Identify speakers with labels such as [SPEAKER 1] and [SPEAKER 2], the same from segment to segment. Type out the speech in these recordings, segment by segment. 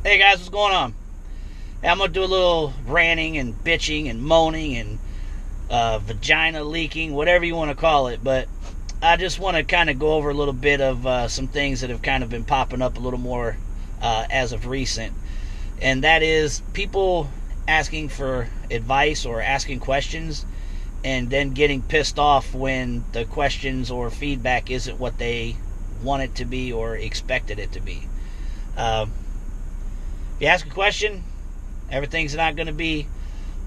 [SPEAKER 1] Hey guys, what's going on? Hey, I'm gonna do a little ranting and bitching and moaning and vagina leaking, whatever you want to call it. But I just want to kind of go over a little bit of some things that have kind of been popping up a little more as of recent, and that is people asking for advice or asking questions, and then getting pissed off when the questions or feedback isn't what they want it to be or expected it to be. If you ask a question, everything's not going to be,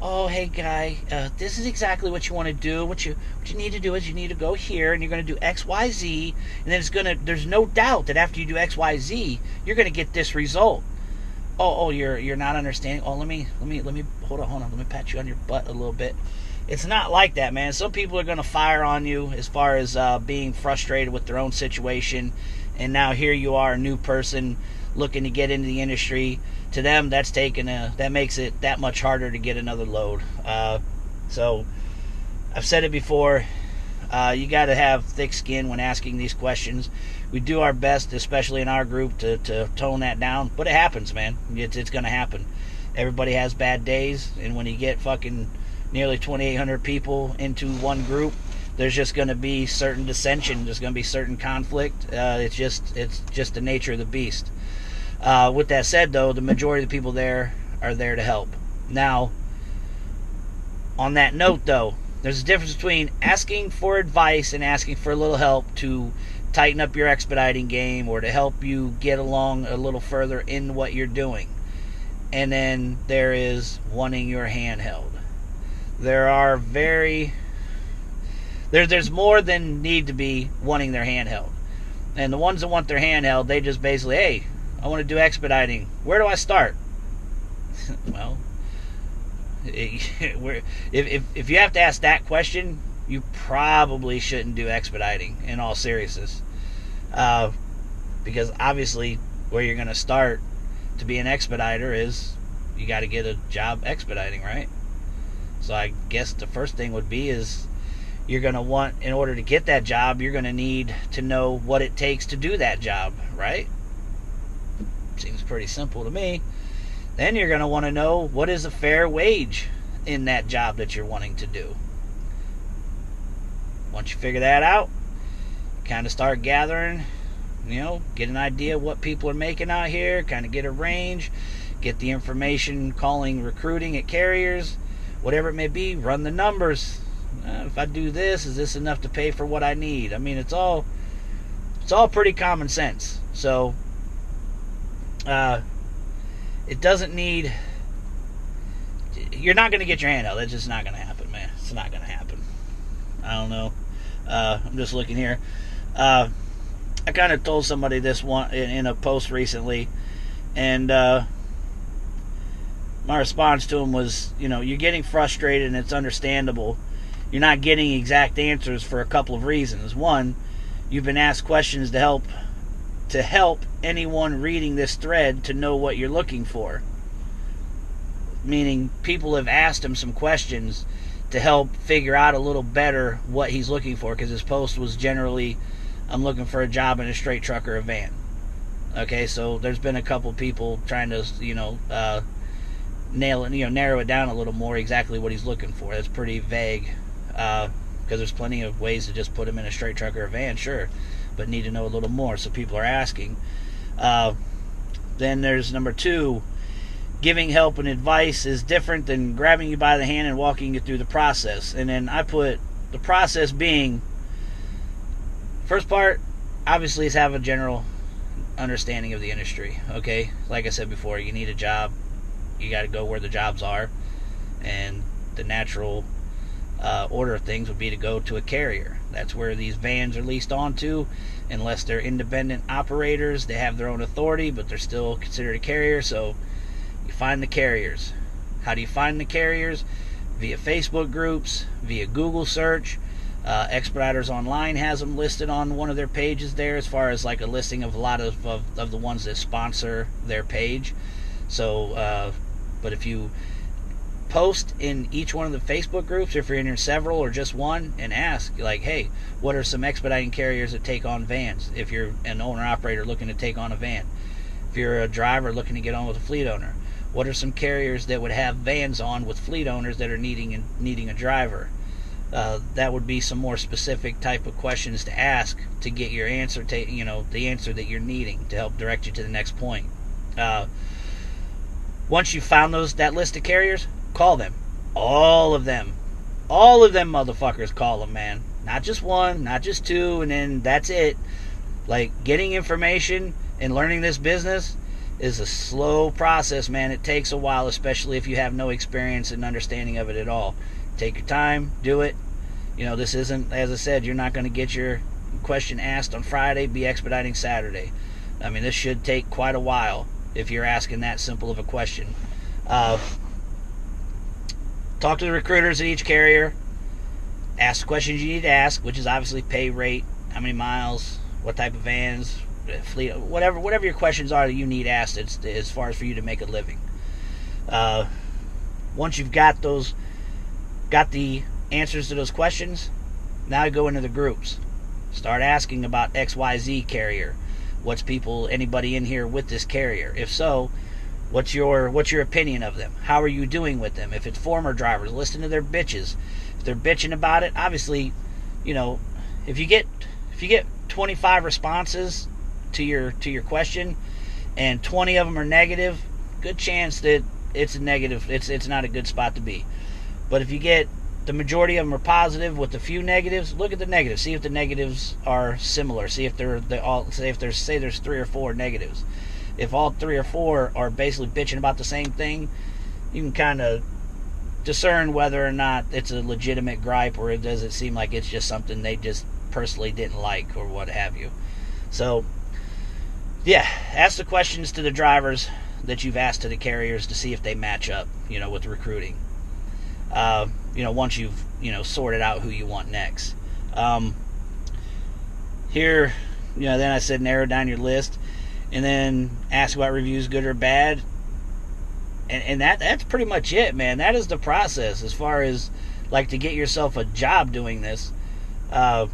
[SPEAKER 1] oh, hey, guy, this is exactly what you want to do. What you need to do is you need to go here, and you're going to do X, Y, Z, and then there's no doubt that after you do X, Y, Z, you're going to get this result. Oh, you're not understanding. Oh, let me hold on. Let me pat you on your butt a little bit. It's not like that, man. Some people are going to fire on you as far as being frustrated with their own situation, and now here you are, a new person looking to get into the industry. To them, that makes it that much harder to get another load. So I've said it before. You got to have thick skin when asking these questions. We do our best, especially in our group, to tone that down. But it happens, man. It's going to happen. Everybody has bad days, and when you get fucking nearly 2,800 people into one group, there's just going to be certain dissension. There's going to be certain conflict. It's just the nature of the beast. With that said, though, the majority of the people there are there to help. Now, on that note, though, there's a difference between asking for advice and asking for a little help to tighten up your expediting game or to help you get along a little further in what you're doing. And then there is wanting your hand held. There's more than need to be wanting their hand held. And the ones that want their hand held, they just basically, hey, I want to do expediting. Where do I start? Well, if you have to ask that question, you probably shouldn't do expediting, in all seriousness. Because obviously where you're going to start to be an expediter is you got to get a job expediting, right? So I guess the first thing would be is you're going to want, in order to get that job, you're going to need to know what it takes to do that job, right? Seems pretty simple to me. Then you're going to want to know what is a fair wage in that job that you're wanting to do. Once you figure that out, kind of start gathering, get an idea of what people are making out here, kind of get a range, get the information, calling recruiting at carriers, whatever it may be, run the numbers. If I do this, is this enough to pay for what I need? I mean, it's all pretty common sense. So it doesn't need, you're not going to get your hand held. That's just not going to happen, man. It's not going to happen. I don't know. I'm just looking here. I kind of told somebody this one in a post recently, and my response to him was, you're getting frustrated, and it's understandable. You're not getting exact answers for a couple of reasons. One, you've been asked questions to help anyone reading this thread to know what you're looking for. Meaning people have asked him some questions to help figure out a little better what he's looking for, because his post was generally, I'm looking for a job in a straight truck or a van. Okay, so there's been a couple people trying to, narrow it down a little more exactly what he's looking for. That's pretty vague, because there's plenty of ways to just put him in a straight truck or a van, sure, but need to know a little more, so people are asking. Then there's number two, giving help and advice is different than grabbing you by the hand and walking you through the process. And then I put the process being, first part, obviously, is have a general understanding of the industry. Okay, like I said before, you need a job, you got to go where the jobs are, and the natural order of things would be to go to a carrier. That's where these vans are leased onto, unless they're independent operators. They have their own authority, but they're still considered a carrier. So you find the carriers. How do you find the carriers? Via Facebook groups, via Google search. Expeditors Online has them listed on one of their pages there, as far as like a listing of a lot of the ones that sponsor their page. So, but if you post in each one of the Facebook groups, if you're in several or just one, and ask, like, hey, what are some expediting carriers that take on vans? If you're an owner-operator looking to take on a van, if you're a driver looking to get on with a fleet owner? What are some carriers that would have vans on with fleet owners that are needing a driver? That would be some more specific type of questions to ask to get your answer, the answer that you're needing to help direct you to the next point. Once you've found that list of carriers, call them. All of them motherfuckers, call them, man. Not just one, not just two, and then that's it. Like, getting information and learning this business is a slow process, man. It takes a while, especially if you have no experience and understanding of it at all. Take your time, do it. This isn't, as I said, you're not going to get your question asked on Friday, be expediting Saturday. I mean, this should take quite a while if you're asking that simple of a question. Talk to the recruiters at each carrier. Ask the questions you need to ask, which is obviously pay rate, how many miles, what type of vans, fleet, whatever your questions are that you need asked as far as for you to make a living. Once you've got the answers to those questions, now you go into the groups. Start asking about XYZ carrier. What's anybody in here with this carrier? If so, what's your opinion of them? How are you doing with them? If it's former drivers, listen to their bitches. If they're bitching about it, obviously, if you get 25 responses to your question and 20 of them are negative, good chance that it's a negative. It's not a good spot to be. But if you get the majority of them are positive with a few negatives, look at the negatives. See if the negatives are similar. See if there's 3 or 4 negatives. If all 3 or 4 are basically bitching about the same thing, you can kind of discern whether or not it's a legitimate gripe, or does it seem like it's just something they just personally didn't like or what have you. So, yeah, ask the questions to the drivers that you've asked to the carriers to see if they match up, with recruiting. Once you've, sorted out who you want next. Here, then I said narrow down your list, and then ask about reviews, good or bad. And that's pretty much it, man. That is the process as far as, like, to get yourself a job doing this. And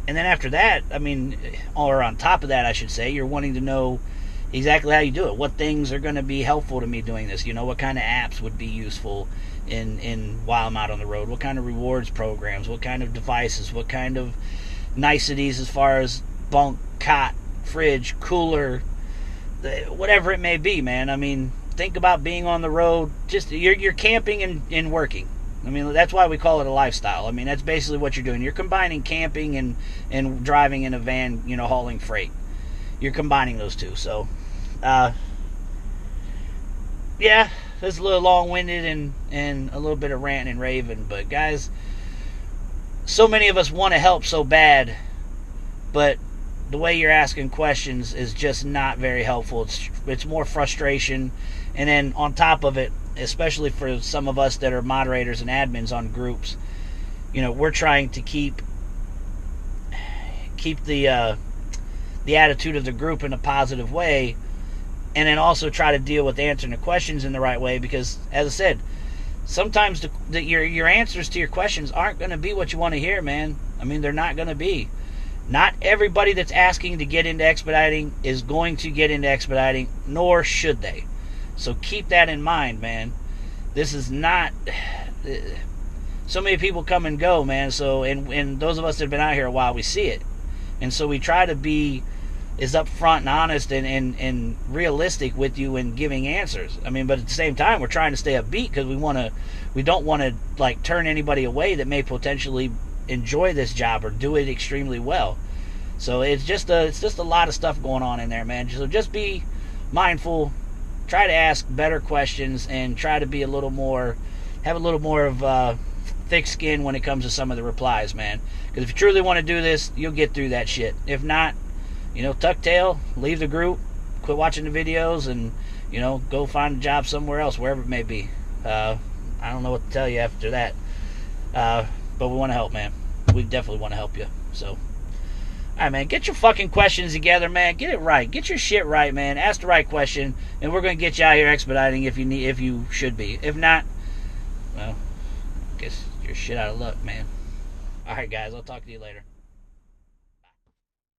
[SPEAKER 1] then after that, or on top of that, I should say, you're wanting to know exactly how you do it. What things are going to be helpful to me doing this? What kind of apps would be useful in while I'm out on the road? What kind of rewards programs? What kind of devices? What kind of niceties as far as bunk, cot, fridge, cooler, whatever it may be, man. Think about being on the road. Just you're camping and working. That's why we call it a lifestyle. That's basically what you're doing. You're combining camping and driving in a van, hauling freight. You're combining those two. So, yeah, it's a little long-winded and a little bit of ranting and raving. But, guys, so many of us want to help so bad, but the way you're asking questions is just not very helpful. It's more frustration. And then on top of it, especially for some of us that are moderators and admins on groups, we're trying to keep the attitude of the group in a positive way, and then also try to deal with answering the questions in the right way, because, as I said, sometimes your answers to your questions aren't going to be what you want to hear, man. They're not going to be. Not everybody that's asking to get into expediting is going to get into expediting, nor should they. So keep that in mind, man. This is not... So many people come and go, man. So, and those of us that have been out here a while, we see it. And so we try to be as upfront and honest and realistic with you in giving answers. But at the same time, we're trying to stay upbeat, because we don't want to, like, turn anybody away that may potentially enjoy this job or do it extremely well. So it's just a lot of stuff going on in there, man. So just be mindful. Try to ask better questions and try to be have a little more of thick skin when it comes to some of the replies, man. Because if you truly want to do this, you'll get through that shit. If not, tuck tail, leave the group, quit watching the videos, and go find a job somewhere else, wherever it may be. I don't know what to tell you after that. But we want to help, man. We definitely want to help you. So, all right, man. Get your fucking questions together, man. Get it right. Get your shit right, man. Ask the right question, and we're gonna get you out here expediting if you should be. If not, well, I guess you're shit out of luck, man. All right, guys. I'll talk to you later.